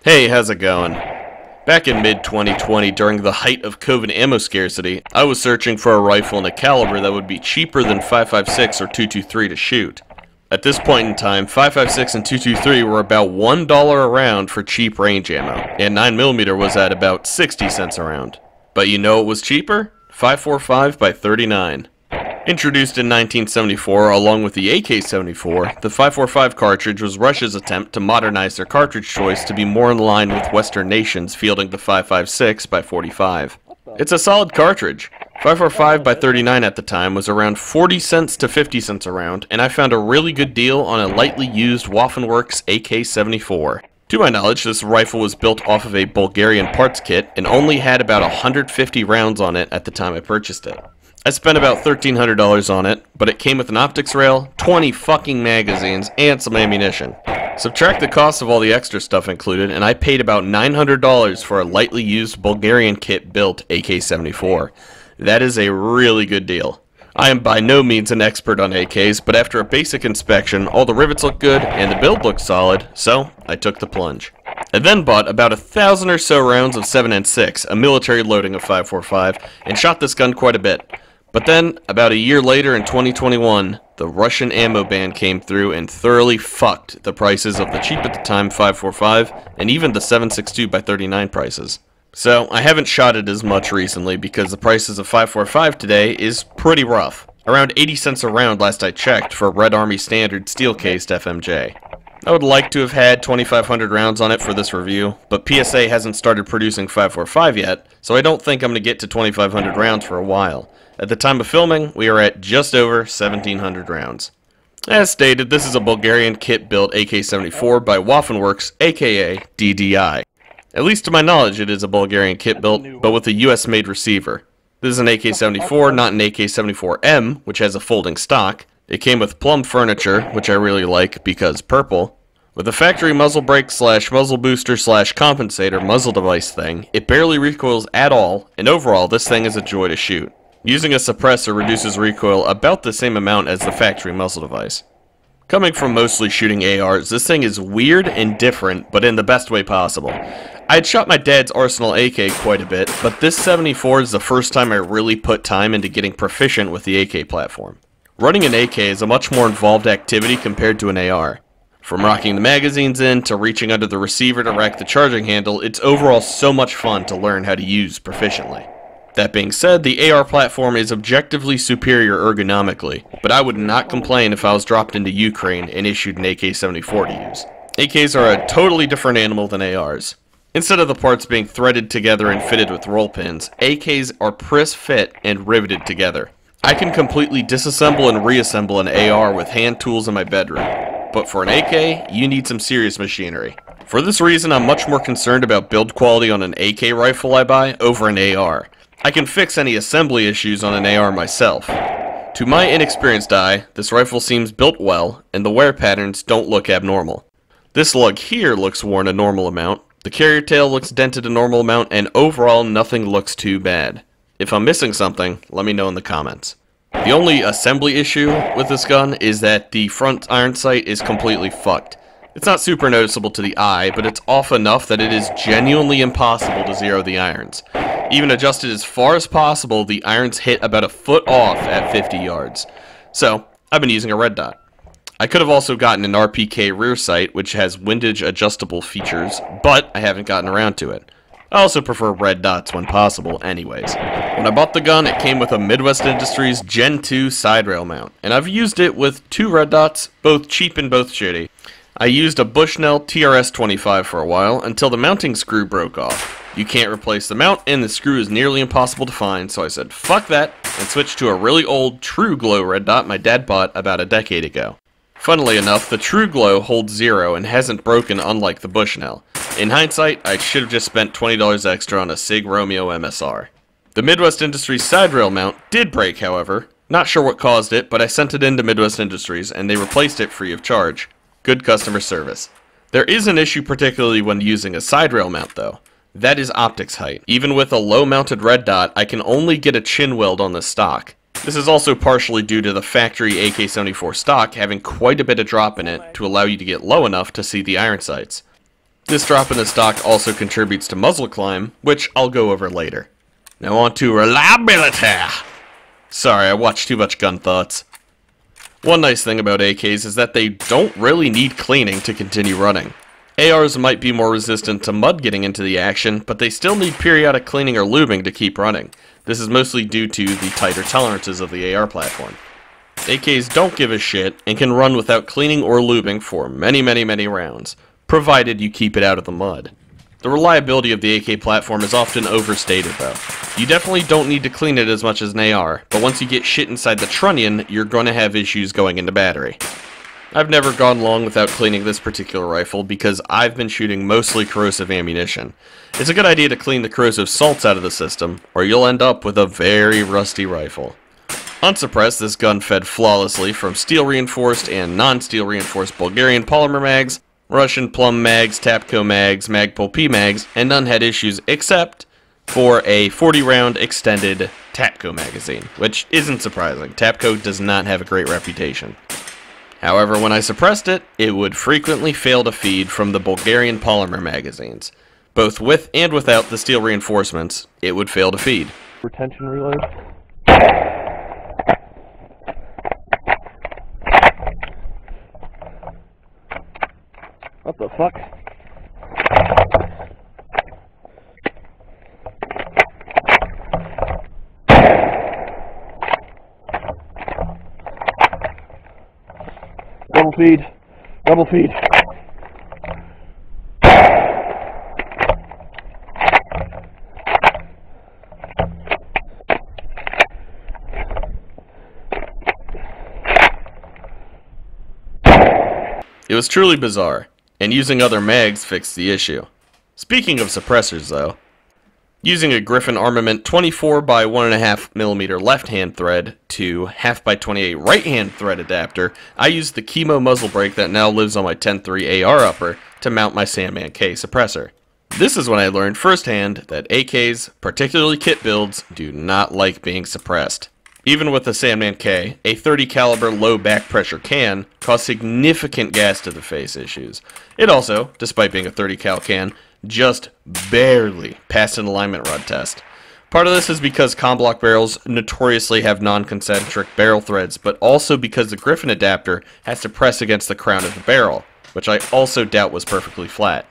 Hey, how's it going? Back in mid-2020, during the height of COVID ammo scarcity, I was searching for a rifle and a caliber that would be cheaper than 5.56 or 2.23 to shoot. At this point in time, 5.56 and 2.23 were about $1 a round for cheap range ammo, and 9mm was at about 60 cents a round. But you know what was cheaper? 5.45 by 39. Introduced in 1974 along with the AK74, the 5.45 cartridge was Russia's attempt to modernize their cartridge choice to be more in line with Western nations fielding the 5.56 by 45. It's a solid cartridge. 5.45 by 39 at the time was around 40 cents to 50 cents a round, and I found a really good deal on a lightly used Waffenwerks AK74. To my knowledge, this rifle was built off of a Bulgarian parts kit and only had about 150 rounds on it at the time I purchased it. I spent about $1,300 on it, but it came with an optics rail, 20 fucking magazines, and some ammunition. Subtract the cost of all the extra stuff included, and I paid about $900 for a lightly used Bulgarian kit built AK74. That is a really good deal. I am by no means an expert on AKs, but after a basic inspection, all the rivets looked good and the build looked solid, so I took the plunge. I then bought about 1,000 or so rounds of 7.6, a military loading of 5.45, and shot this gun quite a bit. But then, about a year later in 2021, the Russian ammo ban came through and thoroughly fucked the prices of the cheap at the time 5.45 and even the 7.62 by 39 prices. So, I haven't shot it as much recently because the prices of 5.45 today is pretty rough. Around 80 cents a round last I checked for Red Army Standard steel-cased FMJ. I would like to have had 2,500 rounds on it for this review, but PSA hasn't started producing 5.45 yet, so I don't think I'm going to get to 2,500 rounds for a while. At the time of filming, we are at just over 1,700 rounds. As stated, this is a Bulgarian kit-built AK-74 by Waffenwerks, aka DDI. At least to my knowledge, it is a Bulgarian kit-built, but with a US-made receiver. This is an AK-74, not an AK-74M, which has a folding stock. It came with plum furniture, which I really like because purple. With a factory muzzle brake slash muzzle booster slash compensator muzzle device thing, it barely recoils at all, and overall this thing is a joy to shoot. Using a suppressor reduces recoil about the same amount as the factory muzzle device. Coming from mostly shooting ARs, this thing is weird and different, but in the best way possible. I had shot my dad's Arsenal AK quite a bit, but this 74 is the first time I really put time into getting proficient with the AK platform. Running an AK is a much more involved activity compared to an AR. From rocking the magazines in, to reaching under the receiver to rack the charging handle, it's overall so much fun to learn how to use proficiently. That being said, the AR platform is objectively superior ergonomically, but I would not complain if I was dropped into Ukraine and issued an AK-74 to use. AKs are a totally different animal than ARs. Instead of the parts being threaded together and fitted with roll pins, AKs are press-fit and riveted together. I can completely disassemble and reassemble an AR with hand tools in my bedroom, but for an AK, you need some serious machinery. For this reason, I'm much more concerned about build quality on an AK rifle I buy over an AR. I can fix any assembly issues on an AR myself. To my inexperienced eye, this rifle seems built well, and the wear patterns don't look abnormal. This lug here looks worn a normal amount, the carrier tail looks dented a normal amount, and overall nothing looks too bad. If I'm missing something, let me know in the comments. The only assembly issue with this gun is that the front iron sight is completely fucked. It's not super noticeable to the eye, but it's off enough that it is genuinely impossible to zero the irons. Even adjusted as far as possible, the irons hit about a foot off at 50 yards. So, I've been using a red dot. I could have also gotten an RPK rear sight, which has windage adjustable features, but I haven't gotten around to it. I also prefer red dots when possible anyways. When I bought the gun, it came with a Midwest Industries Gen 2 side rail mount, and I've used it with 2 red dots, both cheap and both shitty. I used a Bushnell TRS-25 for a while, until the mounting screw broke off. You can't replace the mount, and the screw is nearly impossible to find, so I said fuck that, and switched to a really old True Glow red dot my dad bought about a decade ago. Funnily enough, the True Glow holds 0 and hasn't broken unlike the Bushnell. In hindsight, I should have just spent $20 extra on a Sig Romeo MSR. The Midwest Industries side rail mount did break, however. Not sure what caused it, but I sent it into Midwest Industries, and they replaced it free of charge. Good customer service. There is an issue particularly when using a side rail mount though. That is optics height. Even with a low mounted red dot, I can only get a chin weld on the stock. This is also partially due to the factory AK-74 stock having quite a bit of drop in it to allow you to get low enough to see the iron sights. This drop in the stock also contributes to muzzle climb, which I'll go over later. Now on to reliability. Sorry, I watched too much Gun Thoughts. One nice thing about AKs is that they don't really need cleaning to continue running. ARs might be more resistant to mud getting into the action, but they still need periodic cleaning or lubing to keep running. This is mostly due to the tighter tolerances of the AR platform. AKs don't give a shit and can run without cleaning or lubing for many rounds, provided you keep it out of the mud. The reliability of the AK platform is often overstated though. You definitely don't need to clean it as much as an AR, but once you get shit inside the trunnion, you're going to have issues going into battery. I've never gone long without cleaning this particular rifle because I've been shooting mostly corrosive ammunition. It's a good idea to clean the corrosive salts out of the system, or you'll end up with a very rusty rifle. Unsuppressed, this gun fed flawlessly from steel-reinforced and non-steel reinforced Bulgarian polymer mags, Russian plum mags, Tapco mags, Magpul P mags, and none had issues except for a 40-round extended Tapco magazine, which isn't surprising. Tapco does not have a great reputation. However, when I suppressed it, it would frequently fail to feed from the Bulgarian polymer magazines. Both with and without the steel reinforcements, it would fail to feed. Retention reload. What the fuck? Double feed. Double feed. It was truly bizarre, and using other mags fixed the issue. Speaking of suppressors though, using a Griffin Armament 24 by 1.5mm left-hand thread to 1/2 by 28 right-hand thread adapter, I used the Chemo muzzle brake that now lives on my 10.3 AR upper to mount my Sandman K suppressor. This is when I learned firsthand that AKs, particularly kit builds, do not like being suppressed. Even with the Sandman K, a 30 caliber low back pressure can cause significant gas to the face issues. It also, despite being a 30 cal can, just barely passed an alignment rod test. Part of this is because comblock barrels notoriously have non-concentric barrel threads, but also because the Griffin adapter has to press against the crown of the barrel, which I also doubt was perfectly flat.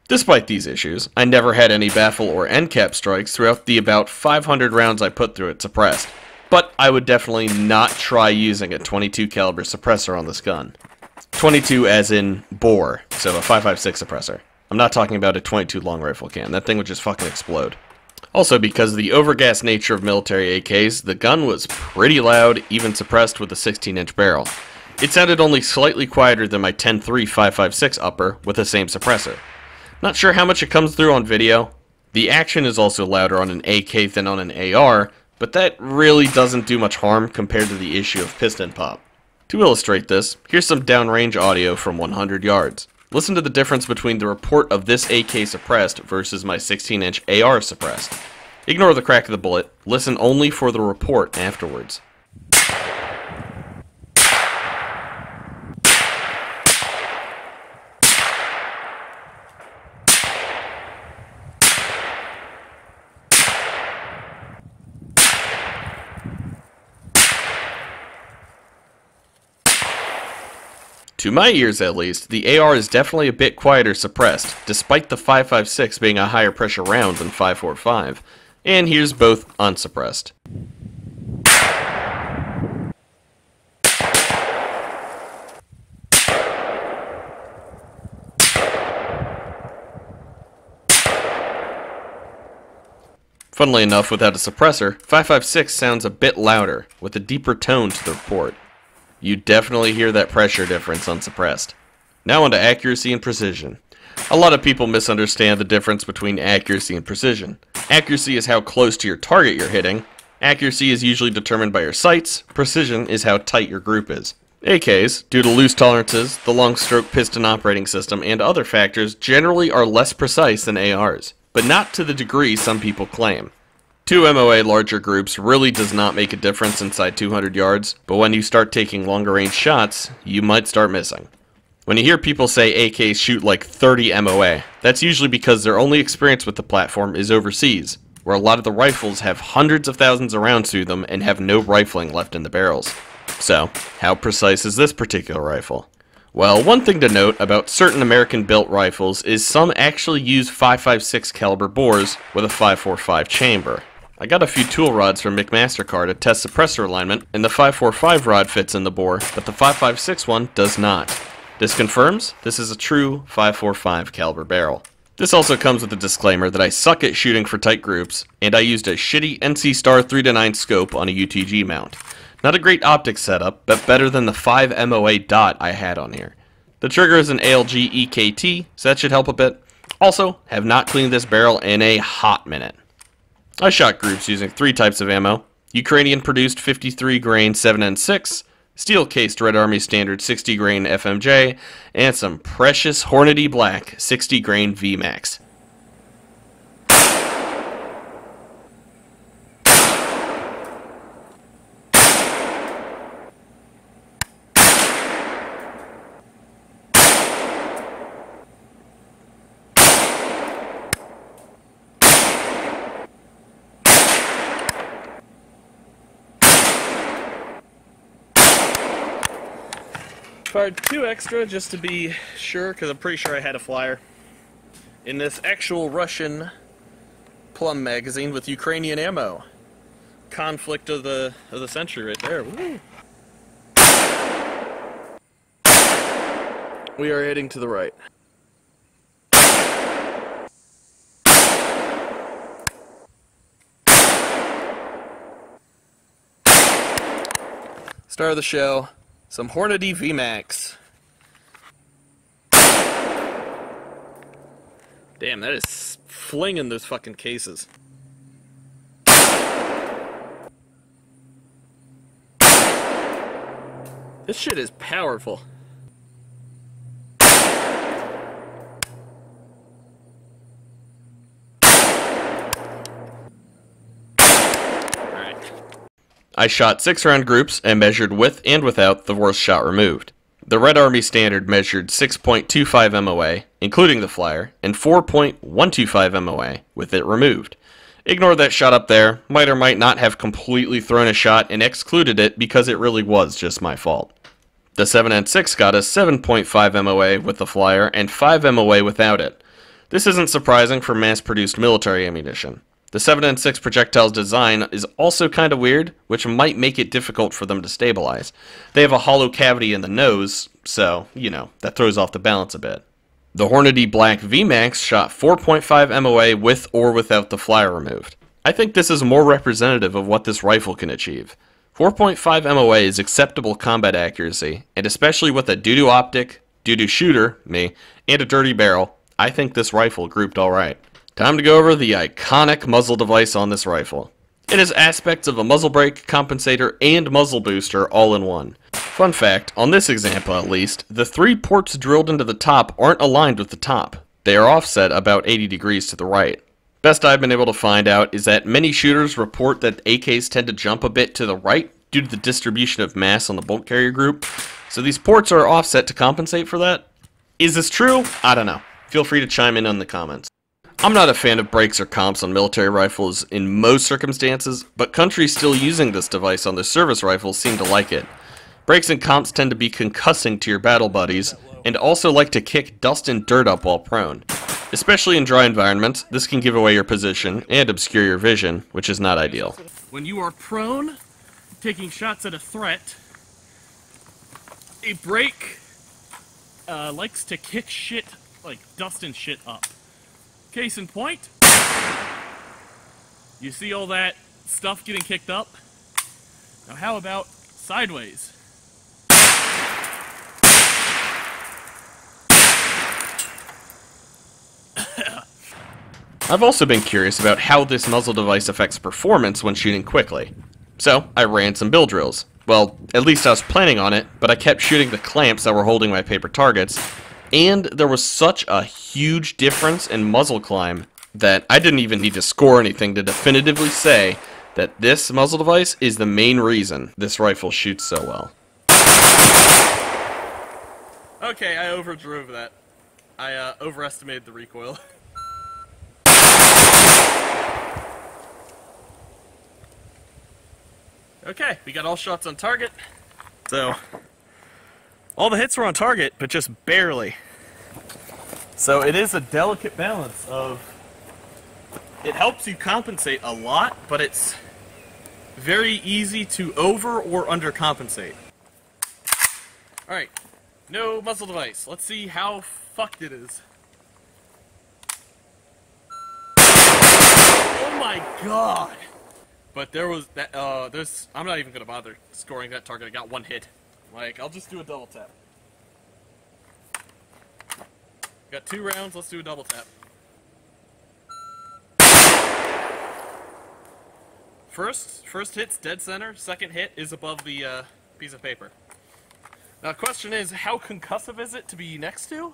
Despite these issues, I never had any baffle or end cap strikes throughout the about 500 rounds I put through it suppressed. But I would definitely not try using a 22 caliber suppressor on this gun. 22 as in bore, so a 5.56 suppressor. I'm not talking about a 22 long rifle can. That thing would just fucking explode. Also, because of the overgas nature of military AKs, the gun was pretty loud, even suppressed with a 16-inch barrel. It sounded only slightly quieter than my 10.3 5.56 upper with the same suppressor. Not sure how much it comes through on video. The action is also louder on an AK than on an AR, but that really doesn't do much harm compared to the issue of piston pop. To illustrate this, here's some downrange audio from 100 yards. Listen to the difference between the report of this AK suppressed versus my 16-inch AR suppressed. Ignore the crack of the bullet, listen only for the report afterwards. To my ears at least, the AR is definitely a bit quieter suppressed, despite the 5.56 being a higher pressure round than 5.45, and here's both unsuppressed. Funnily enough, without a suppressor, 5.56 sounds a bit louder, with a deeper tone to the report. You definitely hear that pressure difference unsuppressed. Now on to accuracy and precision. A lot of people misunderstand the difference between accuracy and precision. Accuracy is how close to your target you're hitting. Accuracy is usually determined by your sights. Precision is how tight your group is. AKs, due to loose tolerances, the long stroke piston operating system, and other factors, generally are less precise than ARs, but not to the degree some people claim. 2 MOA larger groups really does not make a difference inside 200 yards, but when you start taking longer range shots, you might start missing. When you hear people say AKs shoot like 30 MOA, that's usually because their only experience with the platform is overseas, where a lot of the rifles have hundreds of thousands of rounds through them and have no rifling left in the barrels. So, how precise is this particular rifle? Well, one thing to note about certain American-built rifles is some actually use 5.56 caliber bores with a 5.45 chamber. I got a few tool rods from McMaster-Carr to test suppressor alignment, and the 5.45 rod fits in the bore, but the 5.56 one does not. This confirms this is a true 5.45 caliber barrel. This also comes with a disclaimer that I suck at shooting for tight groups, and I used a shitty NC Star 3-9 scope on a UTG mount. Not a great optics setup, but better than the 5 MOA dot I had on here. The trigger is an ALG EKT, so that should help a bit. Also, have not cleaned this barrel in a hot minute. I shot groups using 3 types of ammo: Ukrainian-produced 53 grain 7N6, steel-cased Red Army Standard 60 grain FMJ, and some precious Hornady Black 60 grain VMAX. Fired 2 extra just to be sure, because I'm pretty sure I had a flyer in this actual Russian Plum magazine with Ukrainian ammo. Conflict of the century right there. Woo. We are heading to the right. Star of the show. Some Hornady VMAX. Damn, that is flinging those fucking cases. This shit is powerful. I shot 6-round groups and measured with and without the worst shot removed. The Red Army Standard measured 6.25 MOA, including the flyer, and 4.125 MOA with it removed. Ignore that shot up there, might or might not have completely thrown a shot and excluded it because it really was just my fault. The 7N6 got us 7.5 MOA with the flyer and 5 MOA without it. This isn't surprising for mass-produced military ammunition. The 7N6 projectile's design is also kind of weird, which might make it difficult for them to stabilize. They have a hollow cavity in the nose, so, you know, that throws off the balance a bit. The Hornady Black VMAX shot 4.5 MOA with or without the flyer removed. I think this is more representative of what this rifle can achieve. 4.5 MOA is acceptable combat accuracy, and especially with a doo-doo optic, doo-doo shooter, me, and a dirty barrel, I think this rifle grouped alright. Time to go over the iconic muzzle device on this rifle. It has aspects of a muzzle brake, compensator, and muzzle booster all in one. Fun fact, on this example at least, the 3 ports drilled into the top aren't aligned with the top. They are offset about 80 degrees to the right. Best I've been able to find out is that many shooters report that AKs tend to jump a bit to the right due to the distribution of mass on the bolt carrier group, so these ports are offset to compensate for that. Is this true? I don't know. Feel free to chime in the comments. I'm not a fan of brakes or comps on military rifles in most circumstances, but countries still using this device on their service rifles seem to like it. Brakes and comps tend to be concussing to your battle buddies, and also like to kick dust and dirt up while prone. Especially in dry environments, this can give away your position and obscure your vision, which is not ideal. When you are prone, taking shots at a threat, a brake likes to kick shit, like dust and shit up. Case in point, you see all that stuff getting kicked up? Now how about sideways? I've also been curious about how this muzzle device affects performance when shooting quickly. So, I ran some bill drills. Well, at least I was planning on it, but I kept shooting the clamps that were holding my paper targets, and there was such a huge difference in muzzle climb that I didn't even need to score anything to definitively say that this muzzle device is the main reason this rifle shoots so well. Okay, I overdrove that. I overestimated the recoil. Okay, we got all shots on target. So, all the hits were on target, but just barely. So it is a delicate balance of... It helps you compensate a lot, but it's very easy to over or undercompensate. Alright, no muzzle device. Let's see how fucked it is. Oh my god! But there was that, I'm not even gonna bother scoring that target. I got one hit. Like, I'll just do a double tap. Got 2 rounds, let's do a double tap. First hit's dead center, second hit is above the piece of paper. Now the question is, how concussive is it to be next to?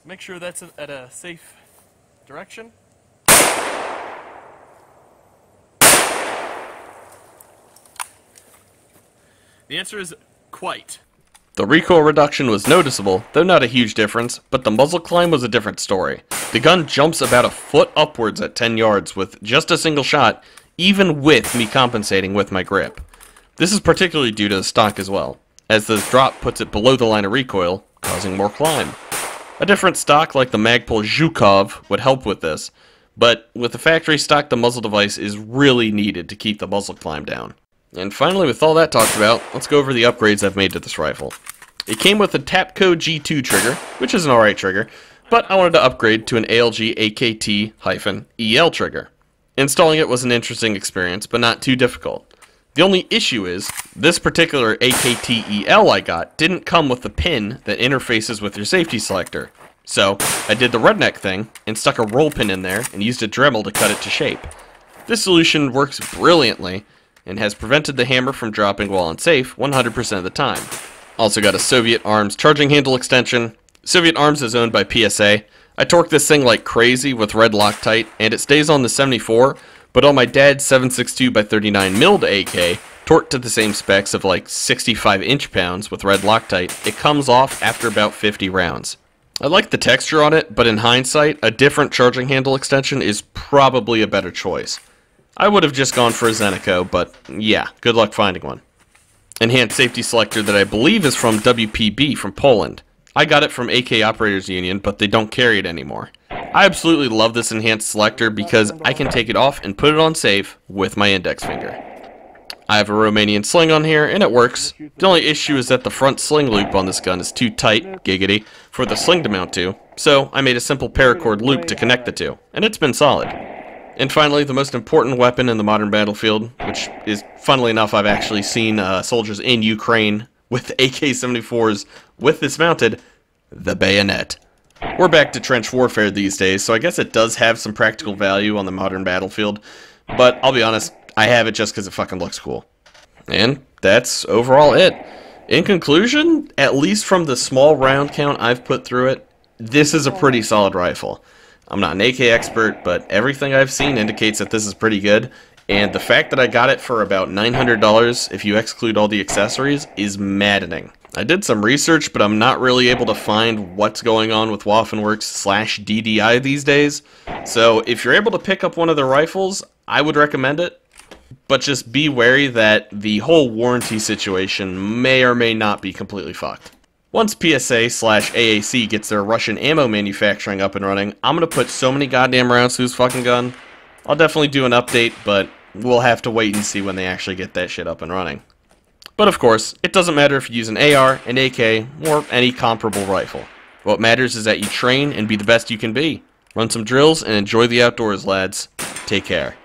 Make sure that's at a safe direction. The answer is quite. The recoil reduction was noticeable, though not a huge difference, but the muzzle climb was a different story. The gun jumps about a foot upwards at 10 yards with just a single shot, even with me compensating with my grip. This is particularly due to the stock as well, as the drop puts it below the line of recoil, causing more climb. A different stock like the Magpul Zhukov would help with this, but with the factory stock, the muzzle device is really needed to keep the muzzle climb down. And finally, with all that talked about, let's go over the upgrades I've made to this rifle. It came with a Tapco G2 trigger, which is an alright trigger, but I wanted to upgrade to an ALG AKT-EL trigger. Installing it was an interesting experience, but not too difficult. The only issue is, this particular AKT-EL I got didn't come with the pin that interfaces with your safety selector. So, I did the redneck thing, and stuck a roll pin in there, and used a Dremel to cut it to shape. This solution works brilliantly, and has prevented the hammer from dropping while unsafe 100% of the time. Also got a Soviet Arms charging handle extension. Soviet Arms is owned by PSA. I torque this thing like crazy with red Loctite, and it stays on the 74, but on my dad's 7.62x39 milled AK, torqued to the same specs of like 65 inch-pounds with red Loctite, it comes off after about 50 rounds. I like the texture on it, but in hindsight, a different charging handle extension is probably a better choice. I would have just gone for a Zenico, but yeah, good luck finding one. Enhanced safety selector that I believe is from WPB from Poland. I got it from AK Operators Union, but they don't carry it anymore. I absolutely love this enhanced selector because I can take it off and put it on safe with my index finger. I have a Romanian sling on here, and it works. The only issue is that the front sling loop on this gun is too tight, giggity, for the sling to mount to, so I made a simple paracord loop to connect the two, and it's been solid. And finally, the most important weapon in the modern battlefield, which is, funnily enough, I've actually seen soldiers in Ukraine with AK-74s with this mounted, the bayonet. We're back to trench warfare these days, so I guess it does have some practical value on the modern battlefield, but I'll be honest, I have it just because it fucking looks cool. And that's overall it. In conclusion, at least from the small round count I've put through it, this is a pretty solid rifle. I'm not an AK expert, but everything I've seen indicates that this is pretty good, and the fact that I got it for about $900, if you exclude all the accessories, is maddening. I did some research, but I'm not really able to find what's going on with Waffenwerks / DDI these days, so if you're able to pick up one of their rifles, I would recommend it, but just be wary that the whole warranty situation may or may not be completely fucked. Once PSA / AAC gets their Russian ammo manufacturing up and running, I'm going to put so many goddamn rounds through this fucking gun. I'll definitely do an update, but we'll have to wait and see when they actually get that shit up and running. But of course, it doesn't matter if you use an AR, an AK, or any comparable rifle. What matters is that you train and be the best you can be. Run some drills and enjoy the outdoors, lads. Take care.